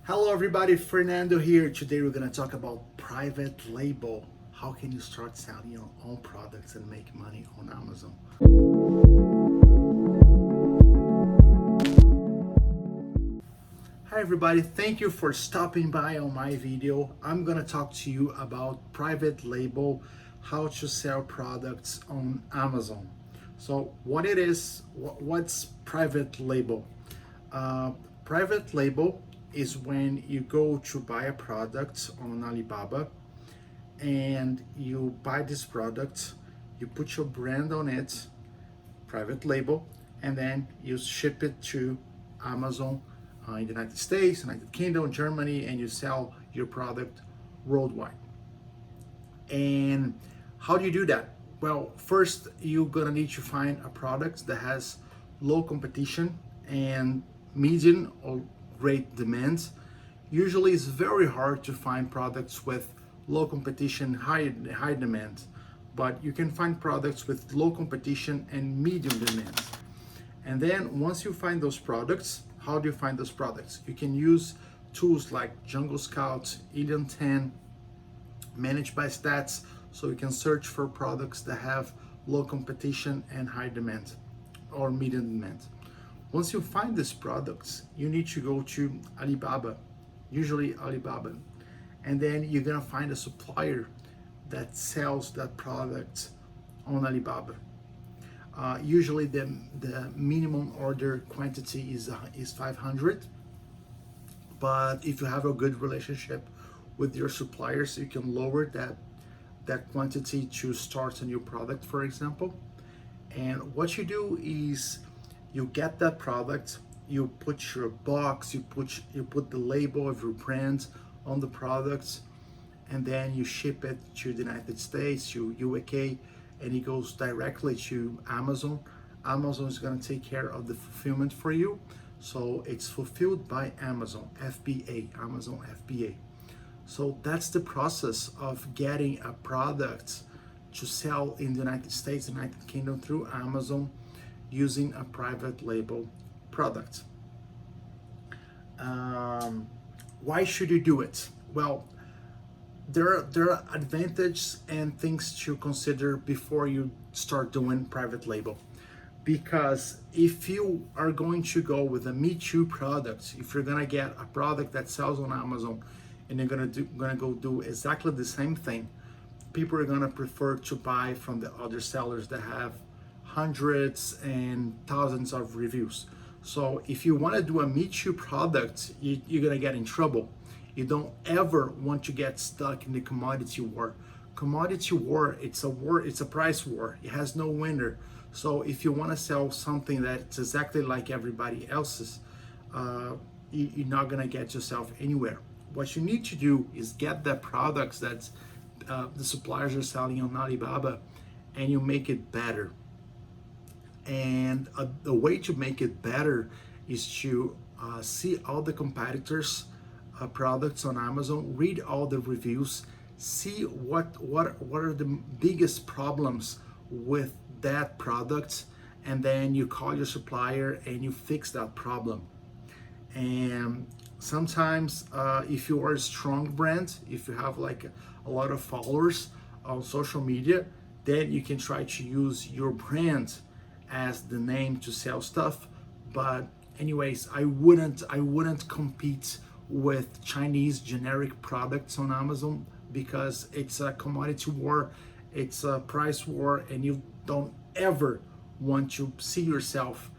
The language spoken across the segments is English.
Hello everybody, Fernando here. Today we're going to talk about private label. How can you start selling your own products and make money on Amazon? Hi everybody, thank you for stopping by on my video. I'm going to talk to you about private label, how to sell products on Amazon. So what it is, what's private label? Private label is when you go to buy a product on Alibaba and you buy this product, you put your brand on it, private label, and then you ship it to Amazon in the United States, United Kingdom, Germany, and you sell your product worldwide. And how do you do that? Well, first you're gonna need to find a product that has low competition and medium or great demand. Usually it's very hard to find products with low competition, high demand, but you can find products with low competition and medium demand. And then once you find those products, how do you find those products? You can use tools like Jungle Scout, Ilion 10, Managed by Stats, so you can search for products that have low competition and high demand or medium demand. Once you find these products, you need to go to Alibaba, usually Alibaba, and then you're gonna find a supplier that sells that product on Alibaba. Usually the minimum order quantity is 500, but if you have a good relationship with your suppliers, you can lower that quantity to start a new product, for example. And what you do is you get that product, you put your box, you put the label of your brand on the product, and then you ship it to the United States, to UK, and it goes directly to Amazon. Amazon is going to take care of the fulfillment for you. So it's fulfilled by Amazon, FBA, Amazon FBA. So that's the process of getting a product to sell in the United States, United Kingdom through Amazon using a private label product. Why should you do it? Well, there are advantages and things to consider before you start doing private label. Because if you are going to go with a Me Too product, if you're gonna get a product that sells on Amazon and you're gonna go do exactly the same thing, people are gonna prefer to buy from the other sellers that have hundreds and thousands of reviews. So if you want to do a Me Too product, you're gonna get in trouble. You don't ever want to get stuck in the commodity war. Commodity war, it's a price war. It has no winner. So if you want to sell something that's exactly like everybody else's, you're not gonna get yourself anywhere. What you need to do is get the products that the suppliers are selling on Alibaba, and you make it better. And the way to make it better is to see all the competitors' products on Amazon, read all the reviews, see what are the biggest problems with that product, and then you call your supplier and you fix that problem. And sometimes if you are a strong brand, if you have like a lot of followers on social media, then you can try to use your brand as the name to sell stuff. But anyways, I wouldn't compete with Chinese generic products on Amazon, because it's a commodity war, it's a price war, and you don't ever want to see yourself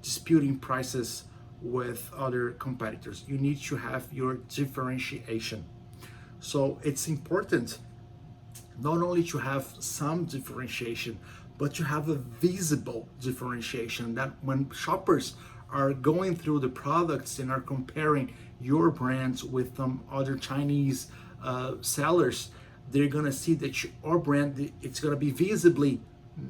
disputing prices with other competitors. You need to have your differentiation. So it's important not only to have some differentiation, but to have a visible differentiation, that when shoppers are going through the products and are comparing your brands with other Chinese sellers, they're gonna see that your brand, it's gonna be visibly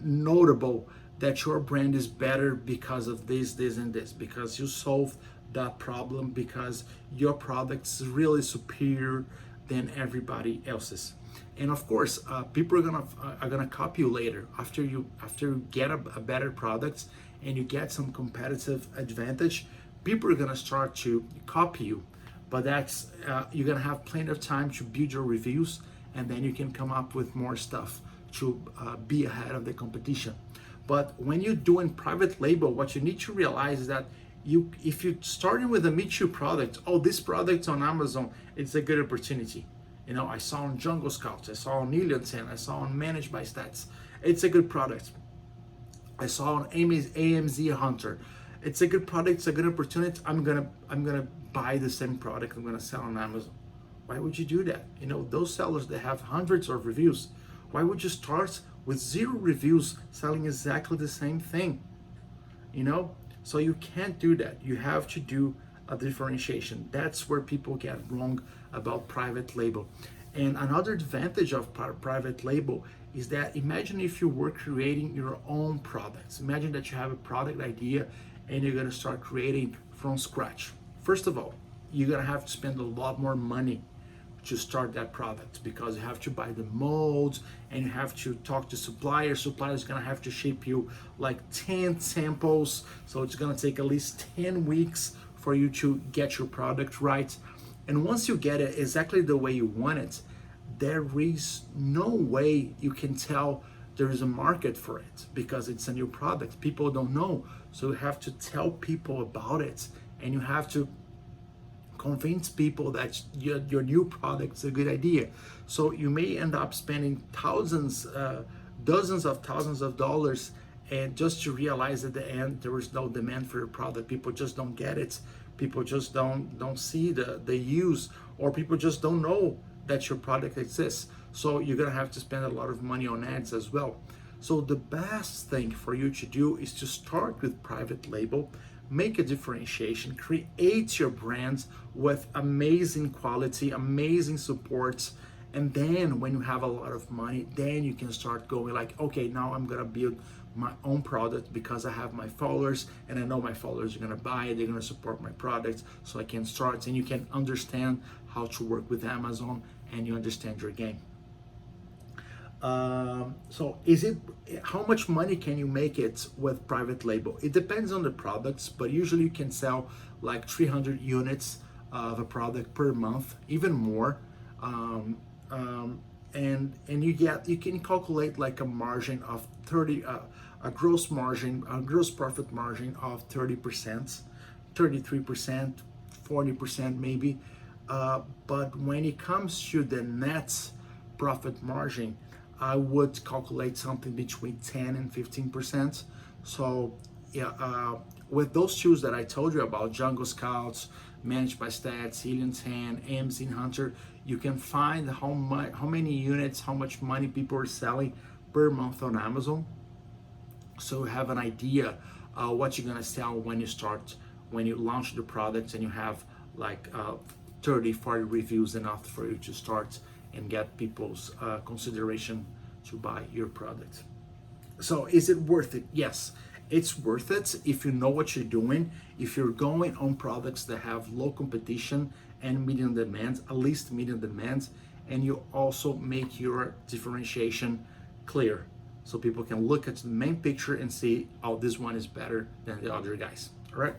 notable that your brand is better because of this, and this, because you solve that problem, because your product is really superior than everybody else's. And of course, people are gonna copy you later after you get a better product and you get some competitive advantage. people are gonna start to copy you, but that's you're gonna have plenty of time to build your reviews, and then you can come up with more stuff to be ahead of the competition. But when you're doing private label, what you need to realize is that if you're starting with a Me Too product, oh, this product on Amazon, it's a good opportunity. You know, I saw on Jungle Scouts, I saw on Helium 10, I saw on Managed by Stats. It's a good product. I saw on AMZ Hunter. It's a good product, it's a good opportunity. I'm gonna buy the same product, I'm gonna sell on Amazon. Why would you do that? You know, those sellers, they have hundreds of reviews. Why would you start with 0 reviews selling exactly the same thing? You know, so you can't do that. You have to do a differentiation. That's where people get wrong about private label. And another advantage of private label is that imagine if you were creating your own products. Imagine that you have a product idea and you're gonna start creating from scratch. First of all, you're gonna have to spend a lot more money to start that product, because you have to buy the molds and you have to talk to suppliers. Suppliers gonna have to ship you like 10 samples, so it's gonna take at least 10 weeks for you to get your product right. And once you get it exactly the way you want it, there is no way you can tell there is a market for it, because it's a new product. People don't know, so you have to tell people about it, and you have to convince people that your new product is a good idea. So you may end up spending thousands, dozens of thousands of dollars, and just to realize at the end there is no demand for your product. People just don't get it. People just don't see the use, or people just don't know that your product exists. So you're gonna have to spend a lot of money on ads as well. So the best thing for you to do is to start with private label, make a differentiation, create your brands with amazing quality, amazing supports, and then when you have a lot of money, then you can start going like, okay, now I'm gonna build my own product because I have my followers and I know my followers are gonna buy it, they're gonna support my products, so I can start, and you can understand how to work with Amazon and you understand your game. So how much money can you make it with private label? It depends on the products, but usually you can sell like 300 units of a product per month, even more. And you can calculate like a margin of 30, a gross profit margin of 30%, 33%, 40% maybe. But when it comes to the net profit margin, I would calculate something between 10 and 15%. So yeah, with those tools that I told you about, Jungle Scouts, Managed by Stats, Helium 10, AMZ Hunter, you can find how many units, how much money people are selling per month on Amazon. So you have an idea what you're gonna sell when you launch the products, and you have like 30, 40 reviews, enough for you to start and get people's consideration to buy your product. So is it worth it? Yes, it's worth it if you know what you're doing. If you're going on products that have low competition and medium demand, at least medium demand, and you also make your differentiation clear, so people can look at the main picture and see, oh, this one is better than the other guys. All right.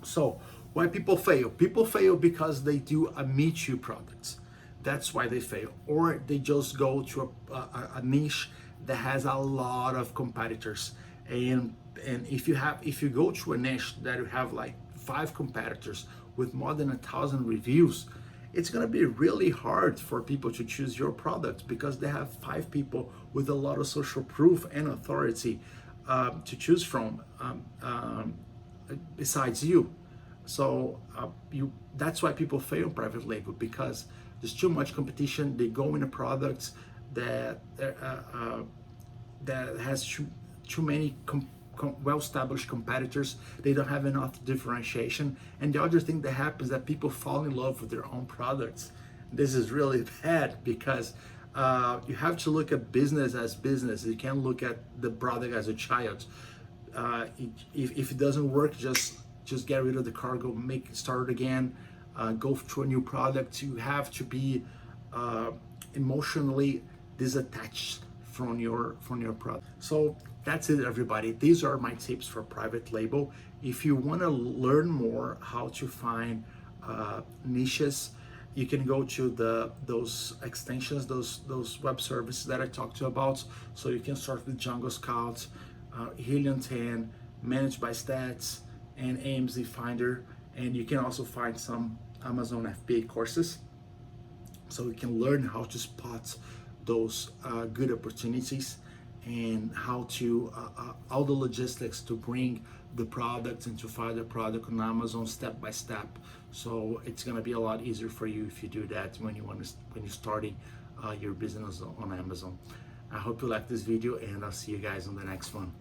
So why people fail? People fail because they do a Me Too product. That's why they fail. Or they just go to a niche that has a lot of competitors. And if you go to a niche that you have like 5 competitors with more than 1,000 reviews, it's gonna be really hard for people to choose your product, because they have 5 people with a lot of social proof and authority to choose from besides you. So that's why people fail private label, because there's too much competition. They go into products that has too many well-established competitors. They don't have enough differentiation. And the other thing that happens is that people fall in love with their own products. This is really bad, because you have to look at business as business. You can't look at the product as a child. If it doesn't work, just get rid of the cargo, start again, go to a new product. You have to be emotionally disattached from your product. So that's it, everybody. These are my tips for private label. If you want to learn more how to find niches, you can go to those extensions, those web services that I talked to you about. So you can start with Jungle Scout, Helium 10, Managed by Stats, and AMZ Finder. And you can also find some Amazon FBA courses, so you can learn how to spot those good opportunities and how to all the logistics to bring the products and to find the product on Amazon step by step. So it's gonna be a lot easier for you if you do that when you're starting your business on Amazon. I hope you like this video, and I'll see you guys on the next one.